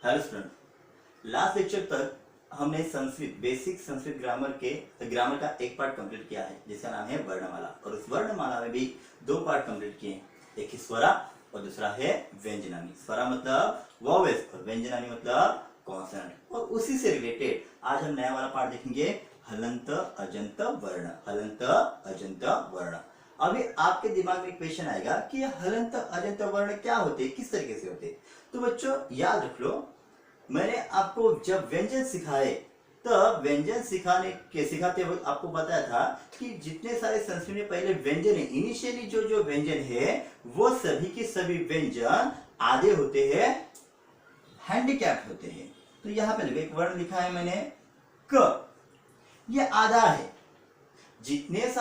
Hello student, last lecture तक हमने Sanskrit basic Sanskrit grammar का एक पार्ट कंप्लीट किया है जिसका नाम है वर्णमाला। और उस वर्णमाला में भी दो पार्ट कंप्लीट किए, एक है स्वरा और दूसरा है व्यंजनानी। स्वरा मतलब वॉवेल्स और व्यंजनानी मतलब कॉन्सोनेंट। और उसी से रिलेटेड आज हम नया वाला पार्ट देखेंगे, हलंत अजंत वर्ण। हलंत अजंत वर्ण। अभी आपके दिमाग में क्वेश्चन आएगा कि ये हलंत अजंत वर्ण क्या होते हैं, किस तरीके से होते हैं। तो बच्चों याद रख लो, मैंने आपको जब व्यंजन सिखाए तब व्यंजन सिखाते वक्त आपको बताया था कि जितने सारे संस्कृत में पहले व्यंजन है, इनिशियली जो व्यंजन है वो सभी के सभी व्यंजन आधे होते हैं, हैंडीकैप्ड होते हैं। तो यहाँ पे एक वर्ण लिखा है मैंने क, ये आधा है। जितने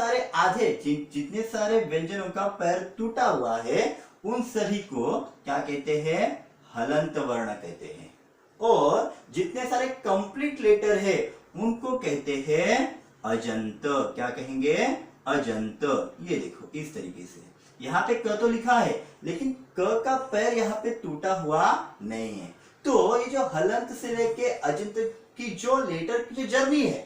सारे व्यंजनों का पैर टूटा हुआ है उन सभी को क्या कहते हैं, हलंत वर्ण कहते हैं। और जितने सारे कंप्लीट लेटर है उनको कहते हैं अजंत। क्या कहेंगे, अजंत। ये देखो इस तरीके से यहाँ पे क तो लिखा है लेकिन क का पैर यहाँ पे टूटा हुआ नहीं है। तो ये जो हलंत से लेके अजंत की जो लेटर की जो जर्नी है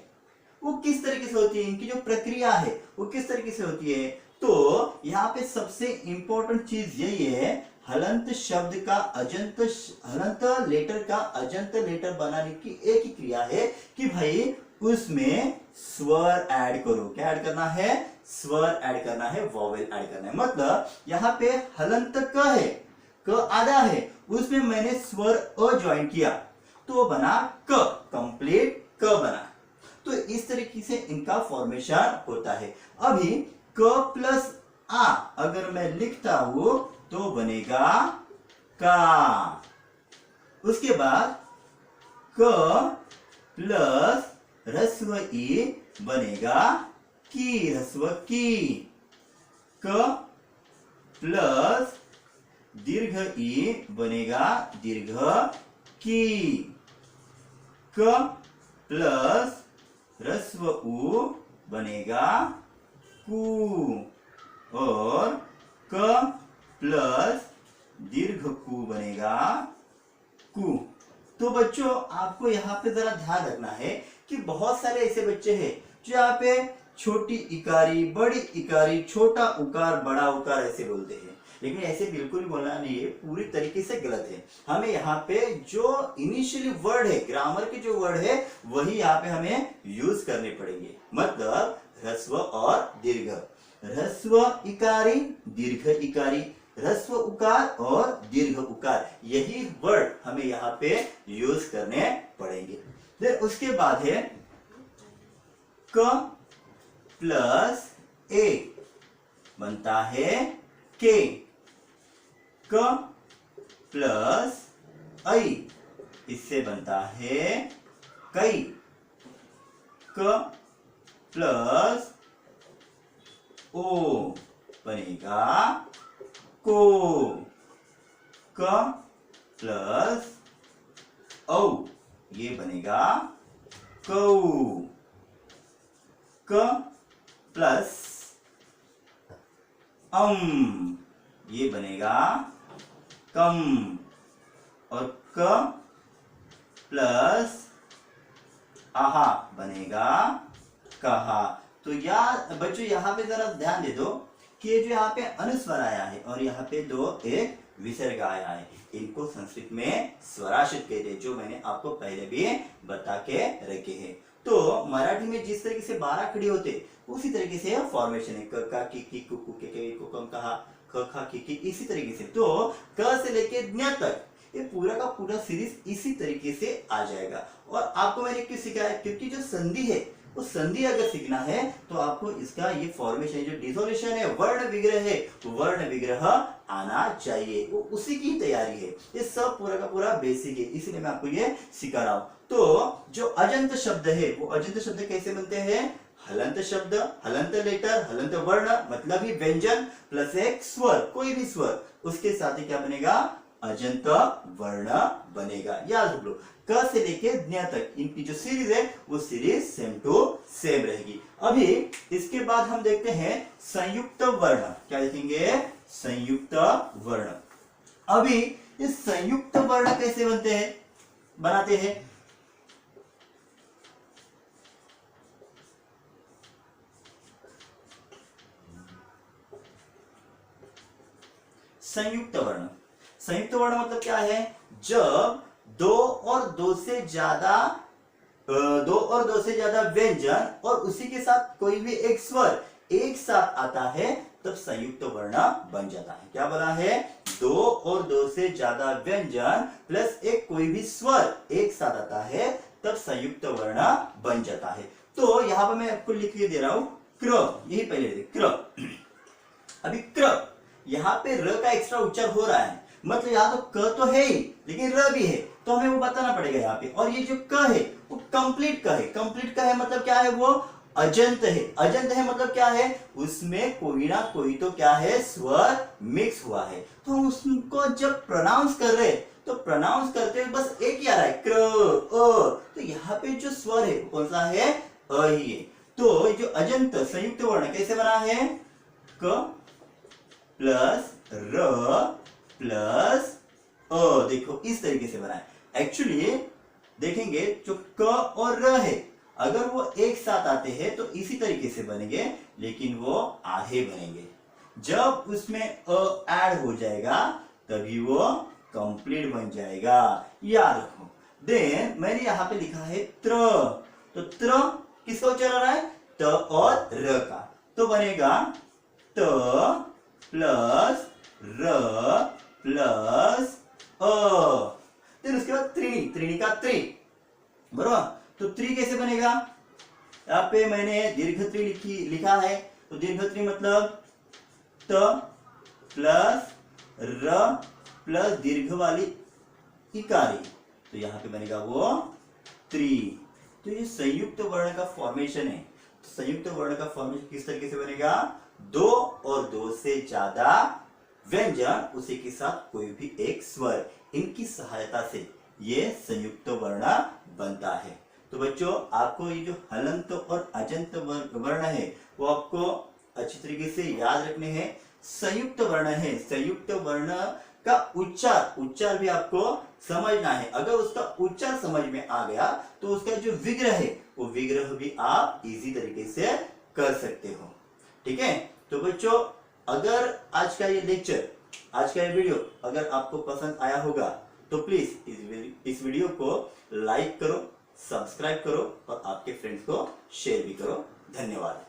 वो किस तरीके से होती है, इनकी जो प्रक्रिया है वो किस तरीके से होती है। तो यहाँ पे सबसे इंपॉर्टेंट चीज यही है, हलंत शब्द का हलंत लेटर का अजंत लेटर बनाने की एक ही क्रिया है कि भाई उसमें स्वर ऐड करो। क्या ऐड करना है, स्वर ऐड करना है, वॉवेल ऐड करना है। मतलब यहाँ पे हलंत क है, क आधा है, उसमें मैंने स्वर अ ज्वाइन किया तो बना क, कंप्लीट क बना। तो इस तरीके से इनका फॉर्मेशन होता है। अभी क प्लस आ अगर मैं लिखता हूं तो बनेगा का। उसके बाद क प्लस ह्रस्व ई बनेगा की, ह्रस्व की। क प्लस दीर्घ ई बनेगा दीर्घ की। क प्लस ह्रस्व उ बनेगा कु। और क प्लस दीर्घ कु बनेगा कु। तो बच्चों आपको यहाँ पे जरा ध्यान रखना है कि बहुत सारे ऐसे बच्चे हैं जो यहाँ पे छोटी इकारी, बड़ी इकारी, छोटा उकार, बड़ा उकार ऐसे बोलते हैं। लेकिन ऐसे बिल्कुल भी बोलना नहीं है, पूरी तरीके से गलत है। हमें यहाँ पे जो इनिशियली वर्ड है, ग्रामर के जो वर्ड है वही यहाँ पे हमें यूज करने पड़ेंगे। मतलब ह्रस्व और दीर्घ, ह्रस्व इकारी, दीर्घ इकारी, ह्रस्व उकार और दीर्घ उकार, यही वर्ड हमें यहाँ पे यूज करने पड़ेंगे। फिर उसके बाद है क प्लस ए बनता है के। क प्लस आई इससे बनता है कई। क प्लस ओ बनेगा को। क प्लस औ ये बनेगा कौ। क प्लस ये बनेगा कम। और क प्लस आहा बनेगा कहा। तो यार बच्चों यहाँ पे जरा ध्यान दे दो कि ये जो यहाँ पे अनुस्वर आया है और यहाँ पे दो एक विसर्ग आया है, इनको संस्कृत में स्वराशित कहते हैं, जो मैंने आपको पहले भी बता के रखे हैं। तो मराठी में जिस तरीके से 12 खड़ी होते उसी तरीके से फॉर्मेशन है, क का की कु के कम कहा, ख खा की इसी तरीके से। तो क से लेके ज्ञ तक ये पूरा का पूरा सीरीज इसी तरीके से आ जाएगा। और आपको मैंने क्यों सिखाया, क्योंकि जो संधि है वो संधि अगर सीखना है तो आपको इसका ये फॉर्मेशन, जो डिसोल्यूशन है, वर्ण विग्रह है, वर्ण विग्रह आना चाहिए, वो उसी की तैयारी है। ये सब पूरा का पूरा बेसिक है, इसलिए मैं आपको ये सिखा रहा हूं। तो जो अजंत शब्द है वो अजंत शब्द कैसे बनते हैं, हलंत शब्द, हलंत लेटर, हलंत वर्ण मतलब ही व्यंजन प्लस एक स्वर, कोई भी स्वर, उसके साथ ही क्या बनेगा, अजंत वर्ण बनेगा। याद रख लो, क से लेके ज्ञ तक इनकी जो सीरीज है वो सीरीज सेम टू सेम रहेगी। अभी इसके बाद हम देखते हैं संयुक्त वर्ण। क्या देखेंगे, संयुक्त वर्ण। अभी ये संयुक्त वर्ण कैसे बनते हैं, बनाते हैं। संयुक्त वर्ण, संयुक्त वर्ण मतलब क्या है, जब दो और दो से ज्यादा व्यंजन और उसी के साथ कोई भी एक स्वर एक साथ आता है तब संयुक्त वर्ण बन जाता है। क्या बना है, दो और दो से ज्यादा व्यंजन प्लस एक कोई भी स्वर एक साथ आता है तब संयुक्त वर्ण बन जाता है। तो यहां पर मैं आपको लिख के दे रहा हूं क्र, यही पहले क्र। अभी क्र, यहाँ पे र का एक्स्ट्रा उच्चार हो रहा है, मतलब यहाँ तो क तो है ही लेकिन र भी है, तो हमें वो बताना पड़ेगा यहाँ पे। और ये जो क है वो कंप्लीट क है, कंप्लीट क है मतलब क्या है, वो अजंत है। अजंत है मतलब क्या है, उसमें कोई ना कोई तो क्या है, स्वर मिक्स हुआ है। तो हम उसको जब प्रोनाउंस कर रहे तो प्रोनाउंस करते हुए बस एक ही आ रहा है, क्र अ, तो यहाँ पे जो स्वर है कौन सा है, अ ही है। तो जो अजंत संयुक्त वर्ण कैसे बना है, क प्लस र प्लस अ, देखो इस तरीके से बना है। एक्चुअली देखेंगे जो क और र है अगर वो एक साथ आते हैं तो इसी तरीके से बनेंगे, लेकिन वो आधे बनेंगे। जब उसमें अ ऐड हो जाएगा तभी वो कंप्लीट बन जाएगा, याद रखो। देन मैंने यहां पे लिखा है त्र, तो त्र किसका उच्चारण आ रहा है, त और र का, तो बनेगा त प्लस र प्लस अ। फिर उसके बाद त्रिणी, त्रिणी का त्रि, बरोबर। तो त्रि कैसे बनेगा, यहाँ पे मैंने दीर्घ त्रि लिखा है, तो दीर्घ त्रि मतलब त प्लस र प्लस दीर्घ वाली इकारी, तो यहाँ पे बनेगा वो त्रि। तो ये संयुक्त वर्ण का फॉर्मेशन है। तो संयुक्त वर्ण का फॉर्मेशन किस तरीके से बनेगा, दो और दो से ज्यादा व्यंजन उसी के साथ कोई भी एक स्वर, इनकी सहायता से ये संयुक्त वर्ण बनता है। तो बच्चों आपको ये जो हलंत और अजंत वर्ण है वो आपको अच्छी तरीके से याद रखने हैं। संयुक्त वर्ण है, संयुक्त वर्ण का उच्चार भी आपको समझना है। अगर उसका उच्चार समझ में आ गया तो उसका जो विग्रह है वो विग्रह भी आप इजी तरीके से कर सकते हो। ठीक है, तो बच्चों अगर आज का ये लेक्चर, आज का ये वीडियो अगर आपको पसंद आया होगा तो प्लीज इस वीडियो को लाइक करो, सब्सक्राइब करो और आपके फ्रेंड्स को शेयर भी करो। धन्यवाद।